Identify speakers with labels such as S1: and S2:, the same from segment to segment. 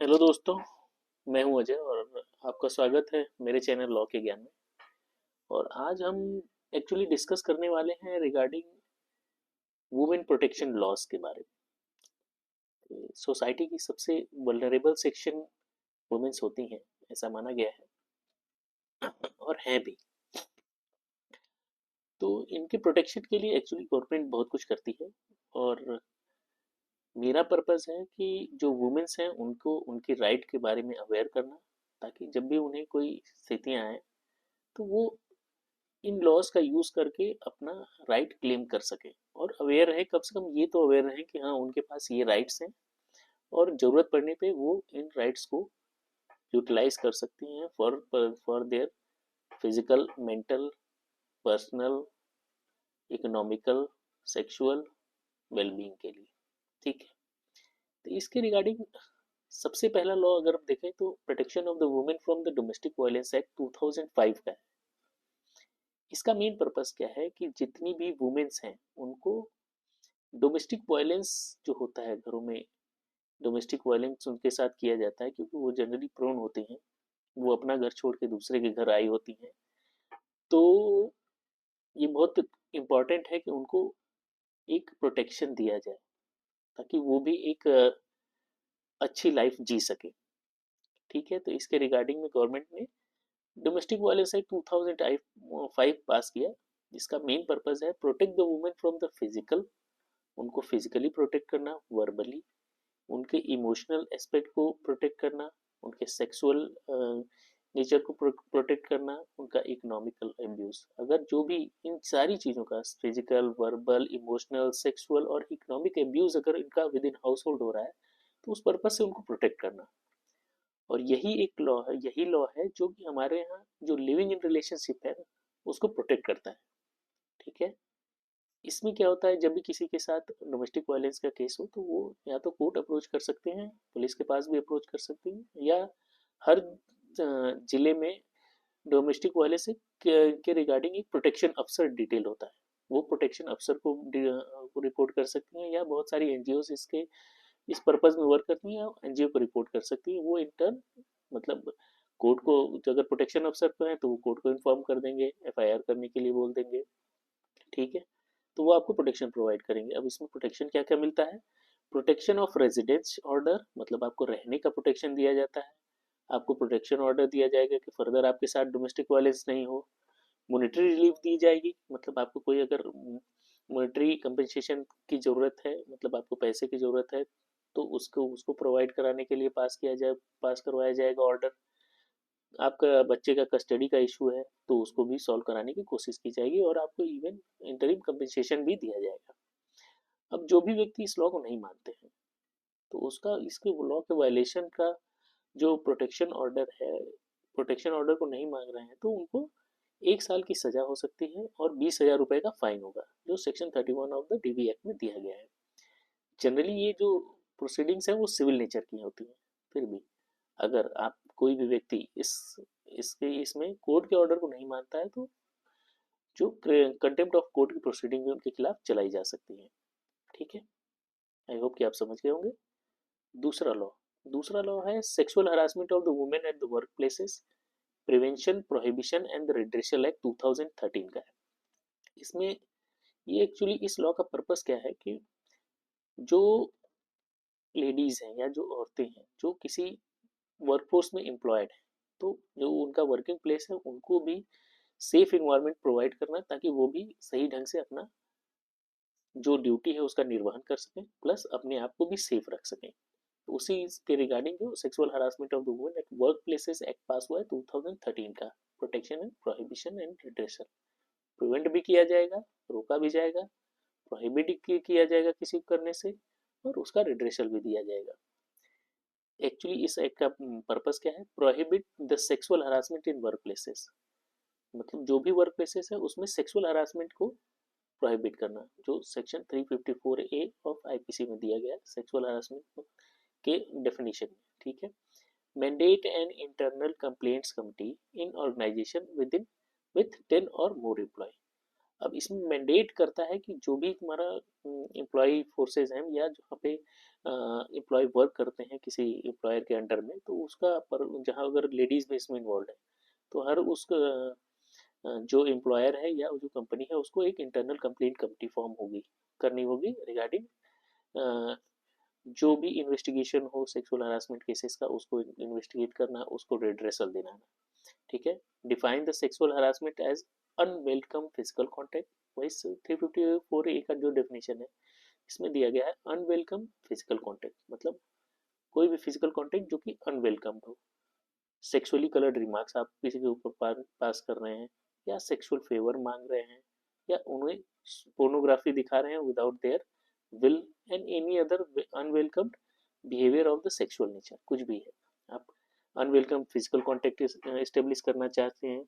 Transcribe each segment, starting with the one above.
S1: Hello दोस्तों। मैं हूं अजय और आपका स्वागत है मेरे चैनल लॉ के ज्ञान में। और आज हम एक्चुअली डिस्कस करने वाले हैं रिगार्डिंग वुमेन प्रोटेक्शन लॉज के बारे में। सोसाइटी की सबसे वल्नरेबल सेक्शन वुमेन्स होती हैं, ऐसा माना गया है और हैं भी। तो इनके प्रोटेक्शन के लिए एक्चुअली गवर्नमेंट बहुत कुछ करती है। और मेरा पर्पस है कि जो वुमेन्स हैं उनको उनकी राइट के बारे में अवेयर करना, ताकि जब भी उन्हें कोई स्थितियां आए तो वो इन लॉज का यूज करके अपना राइट क्लेम कर सके। और अवेयर रहे, कम से कम ये तो अवेयर रहे कि हाँ उनके पास ये राइट्स हैं और जरूरत पड़ने पे वो इन राइट्स को यूटिलाइज कर सकती हैं for their physical, mental, personal, economical, sexual wellbeing के लिए। ठीक है। तो इसके रिगार्डिंग सबसे पहला लॉ अगर हम देखें तो protection of the women from the domestic violence act 2005 का है। इसका मेन पर्पस क्या है कि जितनी भी वुमेन्स हैं उनको डोमेस्टिक वायलेंस जो होता है घरों में, डोमेस्टिक वायलेंस उनके साथ किया जाता है क्योंकि वो जनरली प्रोन होती हैं, वो अपना घर छोड़ के दूसरे के घर आई होती हैं। तो ये बहुत इम्पॉर्टेंट है कि उनको एक प्रोटेक्शन दिया जाए ताकि वो भी एक अच्छी लाइफ जी सके। ठीक है। तो इसके रिगार्डिंग में गवर्नमेंट ने डोमेस्टिक वायलेंस एक्ट 2005 पास किया, जिसका मेन पर्पस है protect the women from the physical, उनको फिजिकली प्रोटेक्ट करना, वर्बली उनके इमोशनल एस्पेक्ट को प्रोटेक्ट करना, उनके सेक्सुअल नेचर को प्रोटेक्ट करना, उनका इकोनॉमिकल एब्यूज, अगर जो भी इन सारी चीज़ों का फिजिकल, वर्बल, इमोशनल, सेक्सुअल और इकोनॉमिक एब्यूज अगर इनका विद इन हाउस होल्ड हो रहा है तो उस पर्पज से उनको प्रोटेक्ट करना। और यही एक लॉ है, यही लॉ है जो कि हमारे यहाँ जो लिविंग इन रिलेशनशिप है उसको प्रोटेक्ट करता है। ठीक है। इसमें क्या होता है, जब भी किसी के साथ डोमेस्टिक वायलेंस का केस हो तो वो या तो कोर्ट अप्रोच कर सकते हैं, पुलिस के पास भी अप्रोच कर सकते हैं, या हर जिले में डोमेस्टिक वायलेंस के रिगार्डिंग एक प्रोटेक्शन अफसर डिटेल होता है, वो प्रोटेक्शन अफसर को रिपोर्ट कर सकती हैं, या बहुत सारी एनजीओ इसके इस पर्पज में वर्क करती हैं, एनजीओ को रिपोर्ट कर सकती हैं। वो इंटर्न मतलब कोर्ट को, अगर प्रोटेक्शन अफसर को है तो वो कोर्ट को इन्फॉर्म कर देंगे, एफआईआर करने के लिए बोल देंगे। ठीक है। तो वो आपको प्रोटेक्शन प्रोवाइड करेंगे। अब इसमें प्रोटेक्शन क्या क्या मिलता है, प्रोटेक्शन ऑफ रेजिडेंस ऑर्डर, मतलब आपको रहने का प्रोटेक्शन दिया जाता है। आपको प्रोटेक्शन ऑर्डर दिया जाएगा कि फर्दर आपके साथ डोमेस्टिक वायलेंस नहीं हो। मॉनेटरी रिलीफ दी जाएगी, मतलब आपको कोई अगर मॉनेटरी कंपनसेशन की ज़रूरत है, मतलब आपको पैसे की ज़रूरत है, तो उसको उसको प्रोवाइड कराने के लिए पास करवाया जाएगा ऑर्डर। आपका बच्चे का कस्टडी का इशू है तो उसको भी सॉल्व कराने की कोशिश की जाएगी और आपको इवन इंटरिम कंपनसेशन भी दिया जाएगा। अब जो भी व्यक्ति इस लॉ को नहीं मानते हैं तो उसका इसके लॉ के वायलेशन का जो प्रोटेक्शन ऑर्डर को नहीं मांग रहे हैं तो उनको 1 साल की सजा हो सकती है और 20,000 रुपए का फाइन होगा, जो section 31 of the DV act में दिया गया है। जनरली ये जो प्रोसीडिंग्स है वो सिविल नेचर की होती है। फिर भी अगर आप कोई भी व्यक्ति इसके इसमें कोर्ट के ऑर्डर को नहीं मानता है तो जो कंटेम्प्ट ऑफ कोर्ट की प्रोसीडिंग है उनके खिलाफ चलाई जा सकती है। ठीक है। आई होप कि आप समझ गए होंगे। दूसरा लॉ दूसरा लॉ है sexual harassment of the women at the work places, prevention, prohibition and redressal act 2013 का है। इसमें ये एक्चुअली इस लॉ का पर्पस क्या है कि जो लेडीज हैं या जो औरतें हैं जो किसी वर्कफोर्स में एम्प्लॉयड है, तो जो उनका वर्किंग प्लेस है उनको भी सेफ इन्वायरमेंट प्रोवाइड करना, ताकि वो भी सही ढंग से अपना जो ड्यूटी है उसका निर्वहन कर सकें, प्लस अपने आप को भी सेफ रख सकें। तो उसी के रिगार्डिंग जो sexual harassment of the women at work places act पास हुआ है 2013 का, protection and prohibition and redressal. Prevent भी किया जाएगा, रोका भी जाएगा, प्रोहिबिट किया जाएगा किसी को करने से, और उसका रिड्रेसल भी दिया जाएगा। एक्चुअली इस एक्ट का पर्पस क्या है, prohibit the sexual harassment in work places, मतलब जो भी वर्क प्लेसेस है उसमें सेक्सुअल हरासमेंट को प्रोहिबिट करना, जो सेक्शन 354A ऑफ आईपीसी में दिया गया सेक्सुअल हरासमेंट के डेफिनेशन में। ठीक है। Mandate an internal complaints committee in organisation with 10 और मोर एम्प्लॉय, अब इसमें मैंडेट करता है कि जो भी तुम्हारा एम्प्लॉय फोर्सेज हैं या जहाँ पे एम्प्लॉय वर्क करते हैं किसी एम्प्लॉयर के अंडर में, तो उसका पर जहाँ अगर लेडीज़ भी इसमें इन्वॉल्व है, तो हर उस जो एम्प्लॉयर है या जो कंपनी है उसको एक इंटरनल कंप्लेंट कमेटी फॉर्म होगी करनी होगी रिगार्डिंग जो भी इन्वेस्टिगेशन हो सेक्सुअल हरासमेंट केसेस का, उसको इन्वेस्टिगेट करना, उसको रेड्रेसल दिलाना। ठीक है। Define the sexual harassment as unwelcome physical contact. वही 354A का जो डेफिनेशन है इसमें दिया गया है, अनवेलकम फिजिकल कॉन्टेक्ट मतलब कोई भी फिजिकल कॉन्टेक्ट जो कि अनवेलकम हो। सेक्सुअली कलर्ड रिमार्क्स आप किसी के ऊपर पास कर रहे हैं, या सेक्सुअल फेवर मांग रहे हैं, या उन्हें पोर्नोग्राफी दिखा रहे हैं without their will, and any other unwelcomed behaviour of the sexual nature, कुछ भी है। आप अनवेलकम फिजिकल कॉन्टेक्ट इस्टेब्लिश करना चाहते हैं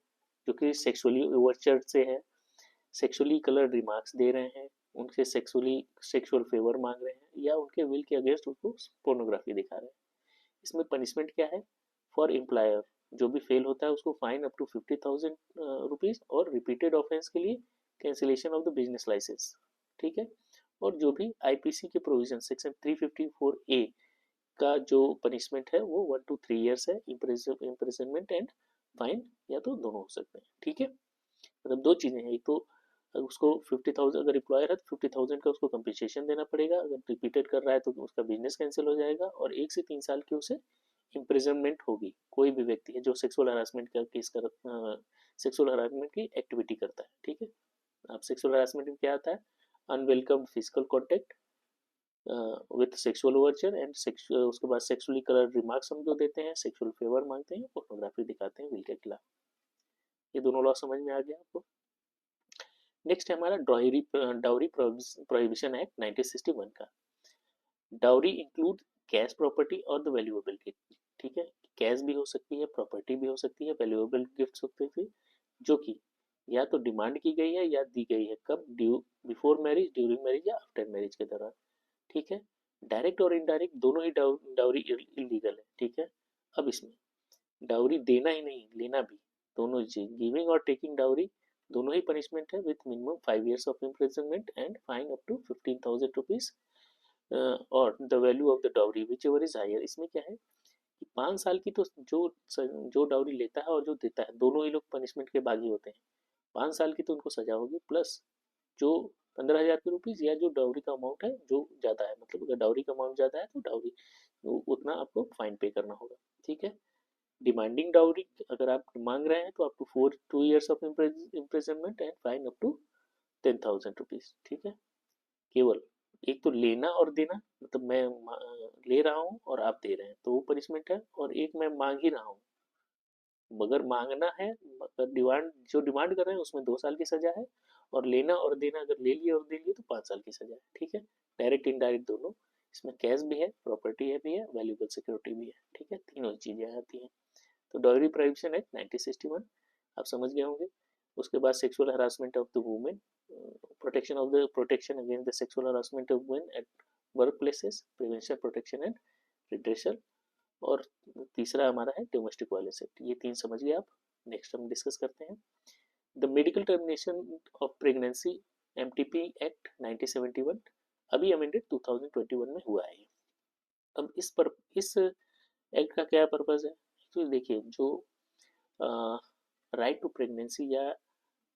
S1: जो कि सेक्सुअली ओवरचर्ड से है, सेक्सुअली कलर्ड रिमार्क्स दे रहे हैं, उनसे सेक्सुअल फेवर मांग रहे हैं, या उनके विल के अगेंस्ट उनको पोर्नोग्राफी दिखा रहे हैं। इसमें पनिशमेंट क्या है फॉर एम्प्लॉयर? जो भी फेल होता है उसको फाइन अप टू 50,000 रुपीज, और रिपीटेड ऑफेंस के लिए cancellation of the business licence. ठीक है। और जो भी आईपीसी के प्रोविजन सेक्शन 354A का जो पनिशमेंट है वो 1 to 3 years है, इम्प्रिजनमेंट एंड फाइन, या तो दोनों हो सकते हैं। ठीक है। मतलब दो चीजें हैं, एक तो उसको 50,000, अगर एम्प्लॉयर है तो 50,000 का उसको कंपनसेशन देना पड़ेगा, अगर रिपीटेड कर रहा है तो उसका बिजनेस कैंसिल हो जाएगा, और 1 से 3 साल की उसे इम्प्रिजनमेंट होगी। कोई भी व्यक्ति है जो सेक्सुअल हरासमेंट का केस कर सेक्सुअल हरासमेंट की एक्टिविटी करता है। ठीक है। अब सेक्सुअल हरासमेंट में क्या आता है? Unwelcome physical contact with sexual Overture and उसके बाद सेक्सुअली कलर्ड रिमार्क्स हम जो देते हैं, सेक्सुअल फेवर मांगते हैं, फोटोग्राफी दिखाते हैं विल के खिलाफ। ये दोनों लॉ समझ में आ गया आपको। नेक्स्ट है हमारा डाउरी प्रोहिबिशन एक्ट 1961 का। डाउरी इंक्लूड कैश प्रॉपर्टी और द वैल्यूएबल गिफ्ट। ठीक है। कैश भी हो सकती है, प्रॉपर्टी भी हो सकती है, वैल्यूएबल गिफ्ट होते थे जो कि या तो डिमांड की गई है या दी गई है, कब? Due before marriage, during marriage, या आफ्टर मैरिज के दौरान। ठीक है। डायरेक्ट और इनडायरेक्ट दोनों ही डाउरी इलीगल है। ठीक है। अब इसमें डाउरी देना ही नहीं, लेना भी, दोनों चीज, गिविंग और टेकिंग डाउरी दोनों ही पनिशमेंट है with minimum 5 years of imprisonment and fine up to 15,000 rupees, or the value of the dowry whichever is higher. इसमें क्या है कि 5 साल की तो जो डाउरी लेता है और जो देता है दोनों ही लोग पनिशमेंट के बागी होते हैं। 5 साल की तो उनको सजा होगी, प्लस जो 15,000 के रुपीज या जो डाउरी का अमाउंट है जो ज्यादा है, मतलब अगर डाउरी का अमाउंट ज्यादा है तो डाउरी उतना आपको फाइन पे करना होगा। ठीक है। डिमांडिंग डाउरी अगर आप मांग रहे हैं तो up to 2 years of imprisonment and fine up to 10,000 rupees. ठीक है। केवल एक तो लेना और देना, मतलब मैं ले रहा हूँ और आप दे रहे हैं तो वो पनिशमेंट है, और एक मैं मांग ही रहा हूँ, मगर मांगना है, मगर डिमांड कर रहे हैं उसमें 2 साल की सजा है, और लेना और देना अगर ले लिए और दे लिए तो 5 साल की सजा है। ठीक है। डायरेक्ट इनडायरेक्ट दोनों, इसमें कैश भी है, प्रॉपर्टी है भी है, वैल्यूएबल सिक्योरिटी भी है। ठीक है। तीनों चीजें आती हैं। तो डायरी प्रोहिबिशन एक्ट 1961 आप समझ गए होंगे। उसके बाद sexual harassment of the women, protection against the sexual harassment of women at work places, prevention, protection and redressal. और तीसरा हमारा है डोमेस्टिक वायलेंस एक्ट। ये तीन समझ गए आप। नेक्स्ट हम डिस्कस करते हैं the medical termination of pregnancy, MTP act 1971, अभी अमेंडेड 2021 में हुआ है। अब इस एक्ट का क्या पर्पज है? तो देखिए, जो राइट टू प्रेगनेंसी, या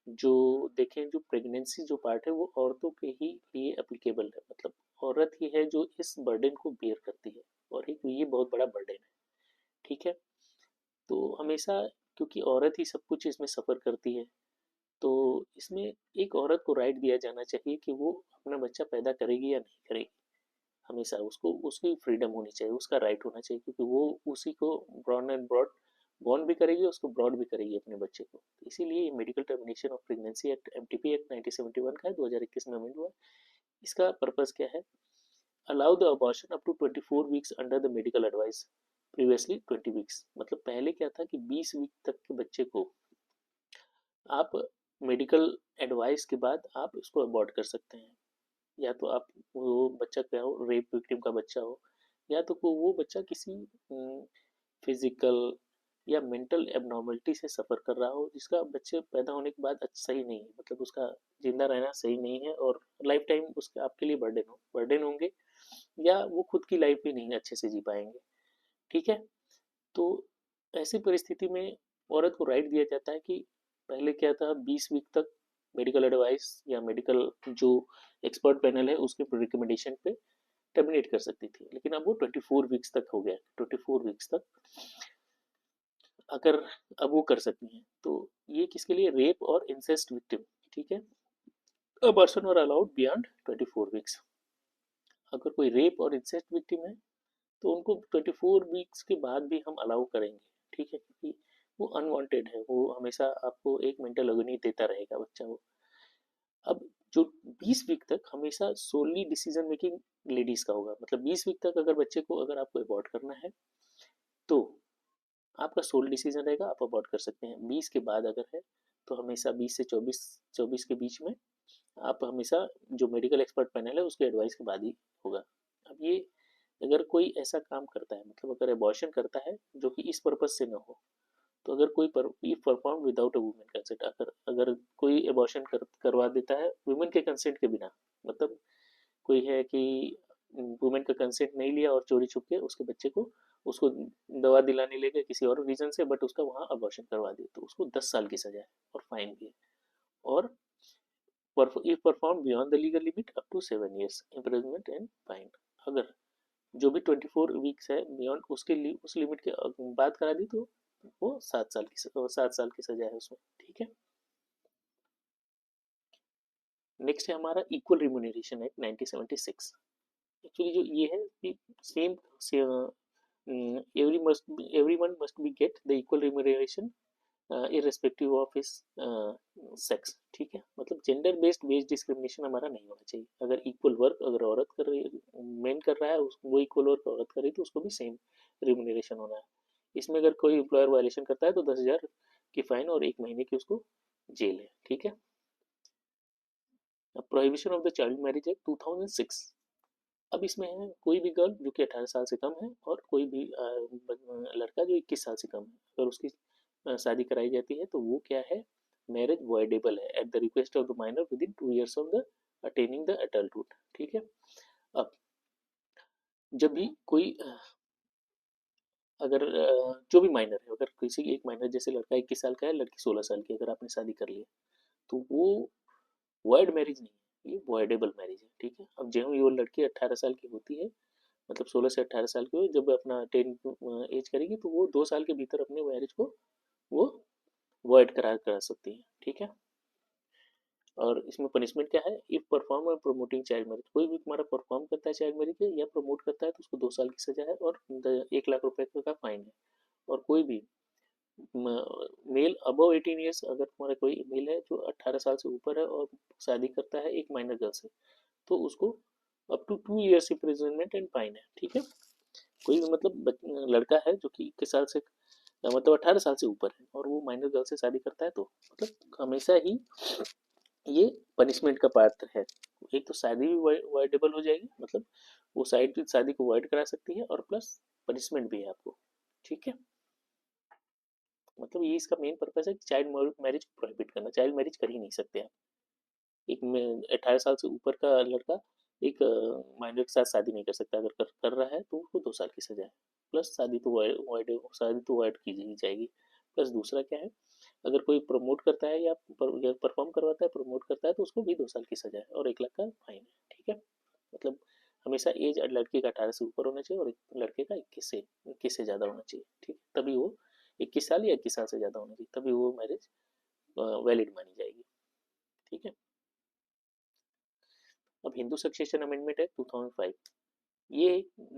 S1: जो देखें जो प्रेगनेंसी जो पार्ट है वो औरतों के ही लिए एप्लीकेबल है, मतलब औरत ही है जो इस बर्डन को बेयर करती है, और एक ये बहुत बड़ा बर्डन है। ठीक है। तो हमेशा, क्योंकि औरत ही सब कुछ इसमें सफ़र करती है, तो इसमें एक औरत को राइट दिया जाना चाहिए कि वो अपना बच्चा पैदा करेगी या नहीं करेगी। हमेशा उसको उसकी फ्रीडम होनी चाहिए, उसका राइट होना चाहिए, क्योंकि वो उसी को ब्रॉन एंड ब्रॉड बॉर्न भी करेगी, उसको ब्रॉड भी करेगी अपने बच्चे को। इसीलिए medical termination of pregnancy act, MTP act 1971 का है, 2021 में अमेंड हुआ। इसका पर्पज क्या है? Allow the abortion up to 24 weeks under the medical advice, previously 20 weeks. मतलब पहले क्या था कि 20 वीक तक के बच्चे को आप मेडिकल एडवाइस के बाद आप उसको अबॉर्ट कर सकते हैं, या तो आप वो बच्चा क्या हो, रेप विक्टिम का बच्चा हो, या तो वो बच्चा किसी फिजिकल या मेंटल एबनॉर्मलिटी से सफ़र कर रहा हो, जिसका बच्चे पैदा होने के बाद सही नहीं है, मतलब उसका ज़िंदा रहना सही नहीं है और लाइफ टाइम उसके आपके लिए बर्डन होंगे, या वो खुद की लाइफ भी नहीं अच्छे से जी पाएंगे। ठीक है। तो ऐसी परिस्थिति में औरत को राइट दिया जाता है कि पहले क्या था, 20 वीक तक मेडिकल एडवाइस या मेडिकल जो एक्सपर्ट पैनल है उसके रिकमेंडेशन पे टर्मिनेट कर सकती थी, लेकिन अब वो 24 वीक्स तक हो गया। 24 वीक्स तक अगर अब वो कर सकती हैं, तो ये किसके लिए, रेप और इंसेस्ट विक्टिम। ठीक है। अबॉर्शन और अलाउड बियॉन्ड 24 वीक्स। अगर कोई रेप और इंसेस्ट विक्टिम है तो उनको 24 वीक्स के बाद भी हम अलाउ करेंगे। ठीक है, क्योंकि वो अनवांटेड है, वो हमेशा आपको एक मेंटल अगनी देता रहेगा बच्चा वो। अब जो 20 वीक तक हमेशा सोली डिसीजन मेकिंग लेडीज का होगा, मतलब 20 वीक तक अगर बच्चे को, अगर आपको अबॉर्ट करना है तो आपका सोल डिसीजन रहेगा, आप अबॉर्ट कर सकते हैं। 20 के बाद अगर है तो हमेशा 20 से 24 के बीच में आप हमेशा जो मेडिकल एक्सपर्ट पैनल है उसके एडवाइस के बाद ही होगा। अब ये अगर कोई ऐसा काम करता है, मतलब अगर एबॉर्शन करता है जो कि इस पर्पज से ना हो, तो अगर कोई perform without a women consent, अगर अगर कोई एबॉर्शन करवा देता है वुमेन के कंसेंट के बिना, मतलब कोई है कि वुमेन का कंसेंट नहीं लिया और चोरी छुप के उसके बच्चे को, उसको दवा दिलाने ले गए किसी और रीजन से, बट उसका वहाँ अबॉर्शन करवा दिया, तो उसको 10 साल की सजा है और फाइन भी है। और if performed beyond the legal limit up to 7 years imprisonment and fine। अगर जो भी 24 वीक्स है बियॉन्ड उसके उस लिमिट के बात करा दी तो वो 7 साल की सजा है उसमें। ठीक है। नेक्स्ट है हमारा इक्वल रिम्यूनरेशन एक्ट 1976। एक्चुअली जो ये है कि same everyone must be get the equal remuneration irrespective of his sex. ठीक है, मतलब जेंडर बेस्ड वेज डिस्क्रिमिनेशन हमारा नहीं होना चाहिए। अगर इक्वल वर्क अगर औरत कर रही है, मेन कर रहा है, वो इक्वल वर्क औरत कर रही है तो उसको भी सेम रिम्यूनरेशन होना है। इसमें अगर कोई एम्प्लॉयर वायलेशन करता है तो 10,000 की फाइन और 1 महीने की उसको जेल है। ठीक है। Prohibition of the child marriage act 2006। अब इसमें है कोई भी गर्ल जो कि 18 साल से कम है और कोई भी लड़का जो 21 साल से कम है, अगर उसकी शादी कराई जाती है तो वो क्या है, मैरिज वॉइडेबल है at the request of the minor with in 2 years of the attaining the adulthood. ठीक है। अब जब भी कोई अगर जो भी माइनर है, अगर किसी एक माइनर जैसे लड़का 21 साल का है, लड़की 16 साल की, अगर आपने शादी कर ली तो वो वॉइड मैरिज नहीं है, ये वॉइडेबल मैरिज है। ठीक है। अब जो वो लड़की 18 साल की होती है, मतलब 16 से 18 साल की हो, जब अपना 10 एज करेगी तो वो 2 साल के भीतर अपने मैरिज को वो वॉइड करा सकती है। ठीक है। और इसमें पनिशमेंट क्या है, इफ परफॉर्म और प्रमोटिंग चाइल्ड मैरिज, कोई भी तुम्हारा परफॉर्म करता है चाइल्ड मैरिज या प्रमोट करता है तो उसको 2 साल की सजा है और 1 लाख रुपए का फाइन है। और कोई भी मेल अबव 18 ईयर्स, अगर तुम्हारा कोई मेल है जो 18 साल से ऊपर है और शादी करता है एक माइनर गर्ल से, तो उसको up to 2 years imprisonment and fine है। ठीक है। कोई भी मतलब लड़का है जो कि 21 साल से मतलब 18 साल से ऊपर है और वो माइनर गर्ल से शादी करता है तो मतलब हमेशा ही ये पनिशमेंट का पात्र है। एक तो शादी भी वॉइडेबल हो जाएगी, मतलब वो साइड शादी को वॉइड करा सकती है और प्लस पनिशमेंट भी है आपको। ठीक है। मतलब ये इसका मेन पर्पस है कि चाइल्ड मैरिज को प्रोहिबिट करना, चाइल्ड मैरिज कर ही नहीं सकते आप। एक 18 साल से ऊपर का लड़का एक माइनर के साथ शादी नहीं कर सकता, अगर कर रहा है तो उसको 2 साल की सजा है, प्लस शादी तो वॉइड की जाएगी। प्लस दूसरा क्या है, अगर कोई प्रमोट करता है या परफॉर्म करवाता है, प्रमोट करता है तो उसको भी 2 साल की सजा है और 1 लाख का फाइन है। ठीक है। मतलब हमेशा एज लड़के का 18 से ऊपर होना चाहिए और लड़के का 21 से ज़्यादा होना चाहिए। ठीक है। तभी वो 21 साल या 21 साल से ज़्यादा होना चाहिए, तभी वो मैरिज वैलिड मानी जाएगी। ठीक है। अब हिंदू सक्सेशन अमेंडमेंट है 2005। ये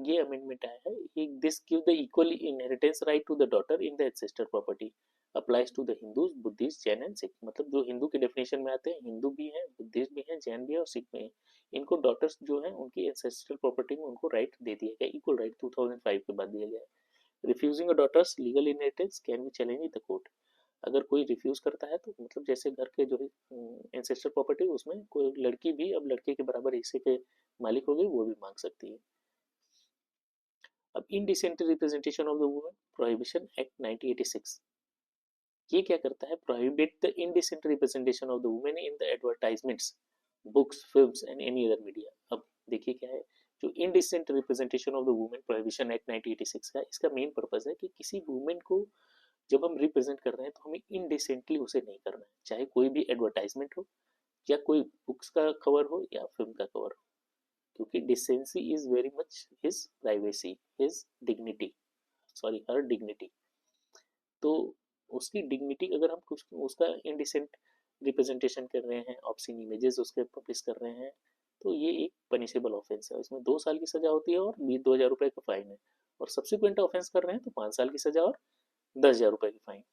S1: ये अमेंडमेंट आया है, this give the equal inheritance right to the daughter in the ancestor property applies to the Hindus, Buddhist, Jain and Sikh. मतलब जो हिंदू के डेफिनेशन में आते हैं, हिंदू भी हैं, बुद्धिस्ट भी हैं, जैन भी है और सिख भी हैं, इनको डॉटर्स जो हैं उनकी एंसेस्ट्रल प्रॉपर्टी में उनको राइट दे दिया गया, इक्वल राइट 2005 के बाद दिया गया है। Refusing a daughter's legal inheritance can be challenge in the court. अगर कोई रिफ्यूज करता है तो मतलब जैसे घर के जो एंसेस्टर प्रॉपर्टी उसमें कोई लड़की भी अब लड़के के बराबर हिस्से के मालिक हो गई, वो भी मांग सकती है। अब अब indecent representation of the women prohibition act 1986, ये क्या करता है, prohibit the indecent representation of the women in the advertisements, books, films and any other media. अब देखिए क्या है, जो indecent representation of the women prohibition act 1986 का इसका मेन पर्पस है कि किसी वुमेन को जब हम रिप्रेजेंट कर रहे हैं तो हमें इनडिसेंटली उसे नहीं करना है, चाहे कोई भी एडवर्टाइजमेंट हो या कोई बुक्स का कवर हो या फिल्म का कवर हो, क्योंकि decency is very much his privacy, his dignity, sorry her dignity. तो उसकी डिग्निटी अगर हम कुछ उसका इनडिसेंट रिप्रेजेंटेशन कर रहे हैं, ऑब्ससीन इमेजेस उसके पब्लिश कर रहे हैं, तो ये एक पनिशेबल ऑफेंस है, इसमें 2 साल की सजा होती है और 20,000 रुपए का फाइन है, और सब्सिक्वेंट ऑफेंस कर रहे हैं तो 5 साल की सजा और 10,000 रुपए की फाइन।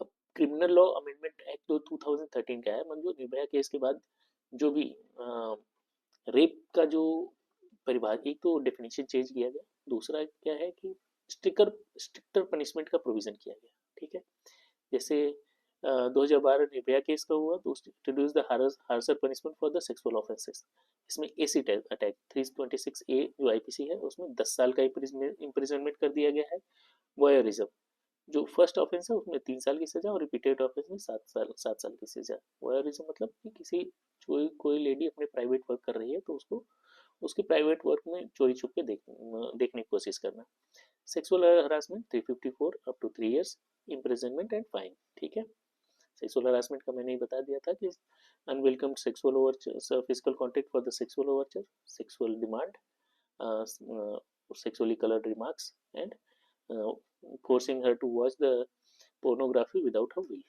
S1: अब क्रिमिनल लॉ अमेंडमेंट एक्ट 2013 का है, मतलब निर्भया केस के बाद जो भी रेप का जो परिभाषा, एक तो डेफिनेशन चेंज किया गया, दूसरा क्या है कि स्ट्रिक्टर पनिशमेंट का प्रोविजन किया गया, ठीक है। जैसे 2012 निर्भया केस का हुआ तो introduce the harsher punishment for the sexual offences, इसमें एसिड अटैक 326 ए जो आईपीसी है उसमें 10 साल का इम्प्रिजनमेंट कर दिया गया है। वॉयरिज्म जो फर्स्ट ऑफेंस है उसमें 3 साल की सजा और रिपीटेड ऑफेंस में 7 साल की सजा। वॉयरिज्म मतलब कि किसी कोई लेडी अपने प्राइवेट वर्क कर रही है तो उसको उसके प्राइवेट वर्क में चोरी छुप के देखने की कोशिश करना। Sexual harassment 354 up to 3 years imprisonment and fine, ठीक है। सेक्सुअल हरासमेंट का मैंने ही बता दिया था कि unwelcome sexual Overture, physical contact for the sexual Overture, sexual demand, sexually colored remarks, and forcing her to watch the pornography without her will.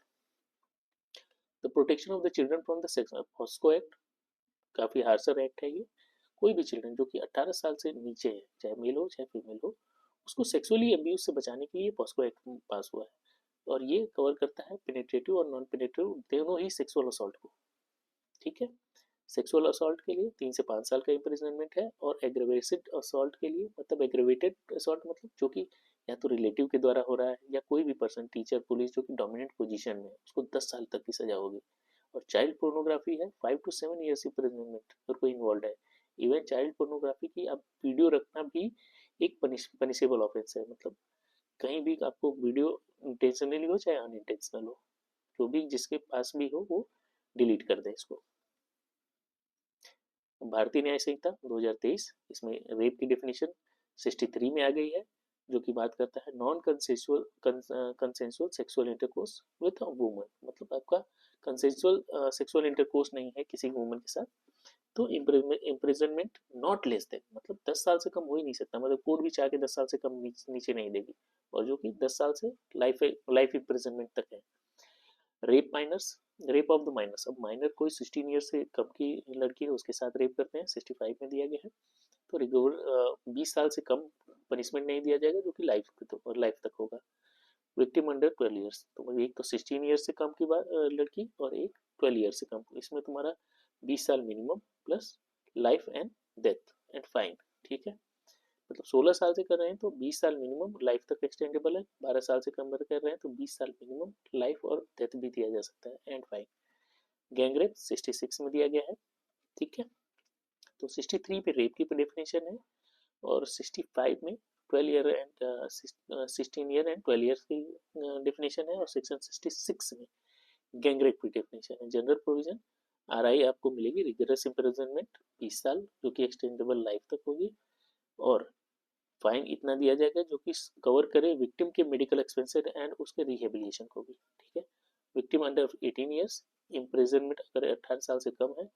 S1: The protection of the children from the sex POSCO act काफी harsher act है ये। कोई भी children जो कि 18 साल से नीचे है, चाहे मेल हो चाहे फीमेल हो, उसको सेक्सुअली अब्यूज से बचाने के लिए पॉस्को एक्ट पास हुआ है, और ये कवर करता है पेनिट्रेटिव और नॉन पेनिट्रेटिव दोनों ही सेक्सुअल असॉल्ट को, ठीक है। सेक्सुअल असॉल्ट के लिए 3 से 5 साल का इम्प्रिजनमेंट है, और एग्रेवेटेड असॉल्ट के लिए मतलब एग्रेवेटेड असॉल्ट मतलब जो कि या तो रिलेटिव के द्वारा हो रहा है या कोई भी पर्सन, टीचर, पुलिस जो कि डोमिनेंट पोजीशन में है, उसको 10 साल तक की सजा होगी। और चाइल्ड पोर्नोग्राफी है 5 to 7 ईयर्स इम्प्रिजनमेंट अगर कोई इन्वॉल्व है। इवन चाइल्ड पोर्नोग्राफी की अब वीडियो रखना भी एक पनिशेबल ऑफेंस है, मतलब कहीं भी आपको वीडियो इंटेंशनली हो चाहे अनइंटेंशनल हो, जो भी जिसके पास भी हो वो डिलीट कर दे इसको। भारतीय न्याय संहिता 2023, इसमें रेप की डेफिनेशन 63 में आ गई है, जो कि बात करता है non consensual sexual intercourse with a woman, मतलब आपका कंसेंसुअल सेक्सुअल इंटरकोर्स नहीं है किसी वुमन के साथ, तो इम्प्रिजनमेंट नॉट लेस देन, मतलब 10 साल से कम हो ही नहीं सकता, मतलब कोर्ट भी चाह के 10 साल से कम नीचे नहीं देगी, और जो कि 10 साल से लाइफ इम्प्रिजनमेंट तक है। Rape minors, rape of the minors, अब माइनर कोई 16 ईयर से कम की लड़की है उसके साथ रेप करते हैं, 65 में दिया गया है, तो रिगोर 20 साल से कम पनिशमेंट नहीं दिया जाएगा, जो कि लाइफ तक होगा। विक्टिम अंडर 12 ईयर्स, तो एक तो 16 ईयर से कम की लड़की और एक 12 ईयर से कम, इसमें तुम्हारा 20 साल minimum plus life and death and fine, ठीक है। मतलब 16 साल से कर रहे हैं तो 20 साल मिनिमम, लाइफ तक एक्सटेंडेबल है, 12 साल से कम कर रहे हैं तो 20 साल मिनिमम, लाइफ और डेथ भी दिया जा सकता है एंड फाइन। गैंगरेप 66 में दिया गया है, ठीक है। तो 63 पे रेप की डेफिनेशन है, और 65 में 12 year and 16 year and 12 year की डेफिनेशन है, और सेक्शन 66 में गैंगरेप की डेफिनेशन है। जनरल प्रोविजन आरआई आपको मिलेगी रिगरस इम्प्रिजनमेंट 20 साल जो कि एक्सटेंडेबल लाइफ तक होगी, और फाइन इतना दिया जाएगा जो कि कवर करे विक्टिम के मेडिकल एक्सपेंसेस एंड उसके रिहेबिलिटेशन को भी, ठीक है। विक्टिम अंडर 18 ईयर्स, इम्प्रिजनमेंट अगर 18 साल से कम है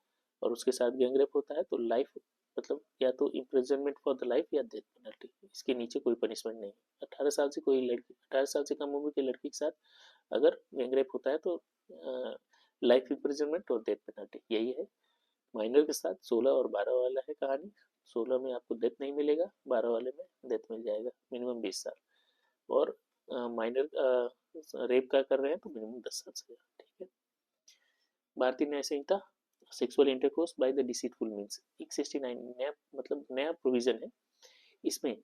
S1: और उसके साथ गैंगरेप होता है तो लाइफ, मतलब या तो इम्प्रिजनमेंट फॉर द लाइफ या डेथ पेनल्टी, इसके नीचे कोई पनिशमेंट नहीं। 18 साल से कोई लड़की, 18 साल से कम उम्र की लड़की के साथ अगर गैंगरेप होता है तो लाइफ इम्प्रिजनमेंट और डेथ पेनल्टी, यही है। माइनर के साथ 16 और 12 वाला है कहानी, 16 में आपको डेथ नहीं मिलेगा, 12 वाले में डेथ मिल जाएगा, मिनिमम 20 साल, और माइनर रेप का कर रहे हैं तो मिनिमम 10 साल से, ठीक है। भारतीय न्याय संहिता sexual intercourse by the deceitful means 169 नया, मतलब नया प्रोविजन है, इसमें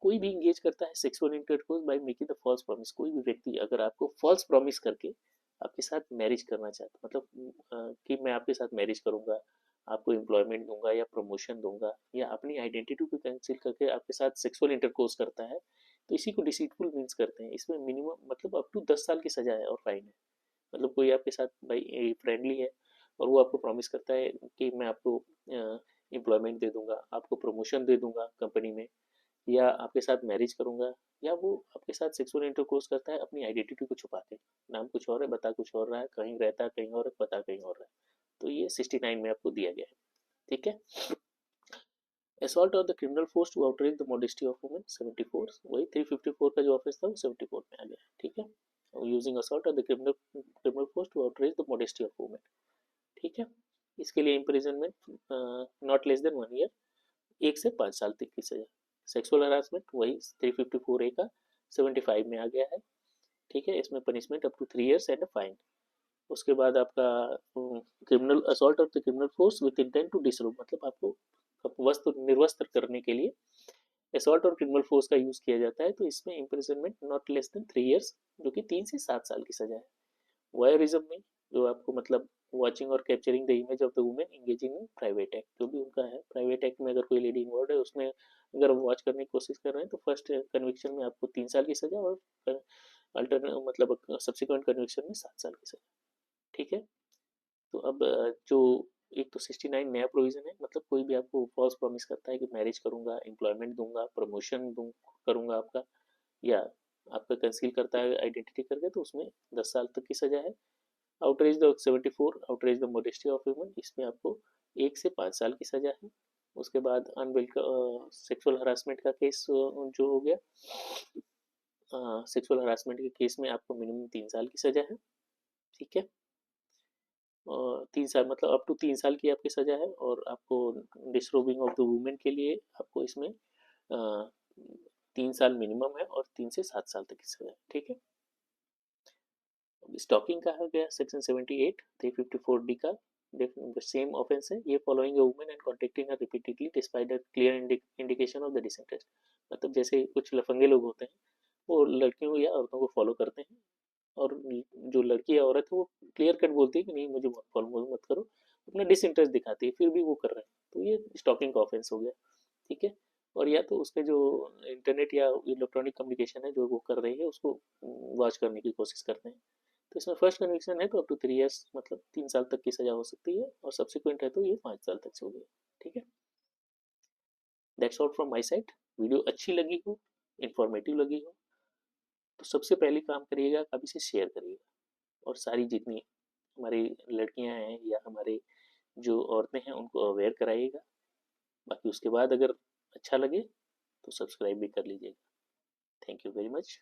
S1: कोई भी इंगेज करता है sexual intercourse by making the false promise, कोई भी व्यक्ति अगर आपको फॉल्स प्रॉमिस करके आपके साथ मैरिज करना चाहता, मतलब कि मैं आपके साथ मैरिज करूंगा, आपको एम्प्लॉयमेंट दूंगा या प्रमोशन दूंगा या अपनी आइडेंटिटी को कंसील करके आपके साथ सेक्सुअल इंटरकोर्स करता है, तो इसी को डिसीटफुल मीन्स करते हैं। इसमें मिनिमम मतलब अप टू 10 साल की सजा है और फाइन है। मतलब कोई आपके साथ भाई फ्रेंडली है और वो आपको प्रॉमिस करता है कि मैं आपको एम्प्लॉयमेंट दे दूंगा, आपको प्रमोशन दे दूंगा कंपनी में, या आपके साथ मैरिज करूंगा, या वो आपके साथ सेक्सुअल इंटरकोर्स करता है अपनी आइडेंटिटी को छुपा के, नाम कुछ और है बता कुछ और रहा है, कहीं रहता है कहीं और है पता कहीं और रहा है। तो ये 69 में आपको दिया गया है। ठीक है। Assault of the criminal force to outrage the modesty of women 74, वही 354 का जो ऑफेंस था वो 74 में आ गया। ठीक है। Using assault of the criminal force to outrage the modesty of women. ठीक है। इसके लिए imprisonment not less than 1 year, 1 से 5 साल तक की सजा। सेक्सुअल हरासमेंट वही 354 ए का 75 में आ गया है। ठीक है। इसमें punishment up to 3 years and a fine. उसके बाद आपका criminal assault of the criminal force with intent to disrobe, मतलब आपको वस्त्र निर्वस्त्र करने के लिए असॉल्ट और क्रिमिनल फोर्स का यूज किया जाता है। तो इसमें imprisonment not less then 3 years, जो कि 3 से 7 साल की सजा है। वॉयरिज्म में जो आपको मतलब वॉचिंग और capturing the image of the women engaging in private act, जो भी उनका है प्राइवेट एक्ट में अगर कोई लेडी इन्वॉल्व है उसमें अगर वॉच करने की कोशिश कर रहे हैं तो फर्स्ट कन्विक्शन में आपको 3 साल की सजा और अल्टरनेट मतलब सब्सिक्वेंट कन्विक्शन में 7 साल की सजा। ठीक है। तो अब जो एक तो 69 नया प्रोविजन है, मतलब कोई भी आपको फॉल्स प्रॉमिस करता है कि मैरिज करूंगा, एम्प्लॉयमेंट दूंगा, प्रमोशन दूँ करूंगा आपका, या आपका कंसील करता है आइडेंटिटी करके, तो उसमें 10 साल तक की सजा है। Outrage the 74 outrage the modesty of human, इसमें आपको 1 से 5 साल की सजा है। उसके बाद अनवेलकम सेक्सुअल हरासमेंट का केस जो हो गया, सेक्सुअल हरासमेंट के केस में आपको मिनिमम 3 साल की सजा है। ठीक है। और 3 साल मतलब अप टू 3 साल की आपकी सजा है। और आपको डिसरोबिंग ऑफ द वुमेन के लिए आपको इसमें 3 साल मिनिमम है और 3 से 7 साल तक की सजा है। ठीक है। स्टॉकिंग का हो गया सेक्शन 78 354 डी का सेम ऑफेंस है ये, following a woman and contacting her repeatedly despite the clear indication of the disinterest. मतलब जैसे कुछ लफंगे लोग होते हैं वो लड़कियों या औरतों को फॉलो करते हैं, और जो लड़की या औरत है वो क्लियर कट बोलती है कि नहीं मुझे मत फॉलो मत करो, अपना डिसइंटरेस्ट दिखाती है, फिर भी वो कर रहे हैं, तो ये स्टॉकिंग का ऑफेंस हो गया। ठीक है। और या तो उसके जो इंटरनेट या इलेक्ट्रॉनिक कम्युनिकेशन है जो वो कर रही है उसको वॉच करने की कोशिश करते हैं। तो इसमें फर्स्ट कन्विक्शन है तो अप टू 3 ईयर्स मतलब 3 साल तक की सजा हो सकती है, और सब्सिक्वेंट है तो ये 5 साल तक से हो गया। ठीक है। That's all from my side. Video अच्छी लगी हो, इंफॉर्मेटिव लगी हो, तो सबसे पहले काम करिएगा आप इसे शेयर करिएगा, और सारी जितनी हमारी लड़कियां हैं या हमारे जो औरतें हैं उनको अवेयर कराइएगा। बाकी उसके बाद अगर अच्छा लगे तो सब्सक्राइब भी कर लीजिएगा। Thank you very much.